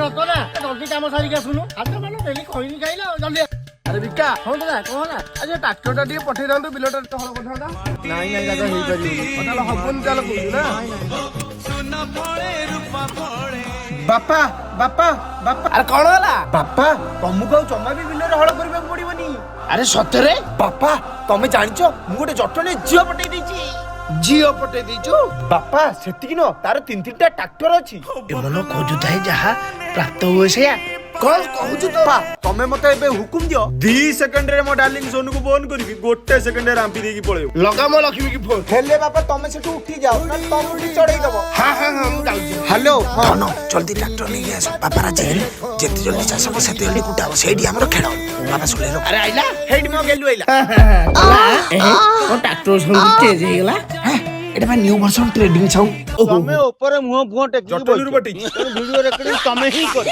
ରତନା ଜଲ୍ଦି କାମ ସାରିକି ଆସୁନୁ। ହାତ ମାନ ଡେଲି କହିନି ଖାଇଲା ଜଲ୍ଦି। ଆରେ ବିକା ହଁ ଦାଦା କଣ ହେଲା? ଆଜି ଟ୍ରାକ୍ଟର ଟା ଟିକେ ପଠେଇ ଦିଅନ୍ତୁ ବିଲଟା ହଳ କରିଥାନ୍ତା। ନାଇଁ ନାଇଁ ଦାଦା ହେଇପାରିବନି। ତାହେଲେ ହବନି ତାହେଲେ କହୁଛୁ ନା। ବାପା ବାପା ବାପା ଆରେ କଣ ହେଲା? ବାପା ତମକୁ ଆଉ ଜମା ବି ବିଲରେ ହଳ କରିବାକୁ ପଡିବନି। ଆରେ ସତରେ? ବାପା ତମେ ଜାଣିଛ ମୁଁ ଗୋଟେ ଜଟଣୀ ଝିଅ ପଠେଇ ଦେଇଛି। ଝିଅ ପଠେଇ ଦେଇଛୁ? ବାପା ସେତିକି ନୁହଁ ତାର 3-3ଟା ଟ୍ରାକ୍ଟର ଅଛି। ଏମନ ଖୋଜୁଥାଏ ଯାହା ପ୍ରାପ୍ତ ହୁଏ ସେଇଆ। କଣ କହୁଛୁ ତୁ? ବାପା ତମେ ମତେ ଏବେ ହୁକୁମ ଦିଅ 2 ସେକେଣ୍ଡରେ ମୋ ଡାର୍ଲିଂ ସୋନୁକୁ ଫୋନ କରିବି 1 ସେକେଣ୍ଡରେ ରାମ୍ପି ଦେଇକି ପଳେଇବ। ଲଗା ମୋ ଲକ୍ଷ୍ମୀ କି ଫୋନ। ହେଲେ ବାପା ତମେ ସେଠୁ ଉଠି ଯାଅ ନା ତମକୁ ଚଢେଇ ଦବ। ହଁ ମୁଁ ଯାଉଛି। ହ୍ୟାଲୋ ଧନ ଜଲ୍ଦି ଟ୍ରାକ୍ଟର ନେଇକି ଆସ। ବାପା ରାଜି ହେଲେ ଯେତେ ଜଲ୍ଦି ଚାଷ ହବ ସେତେ ଜଲ୍ଦି କୁଟା ହବ। ସେଇଠି ଆମର ଖେଳ। ବାପା ଶୁଣେଇ ରଖ। ଆରେ ଆଇଲା ହେଇଠି ମୋ ଗେଲୁ ଆଇଲା। ଟ୍ରାକ୍ଟର ସାଉଣ୍ଡ ଚେଞ୍ଜ ହେଇଗଲା। ଏଟା ବା ନ୍ୟୁ ଭର୍ସନ ଟ୍ରେଡିଂ ସାଉଣ୍ଡ। ତମେ ଉପରେ ମୁହଁ ଟେକି ଜଟଣୀରୁ ବଟିଛି। ଭିଡିଓ ରେକର୍ଡିଂ ତମେ ହିଁ କର।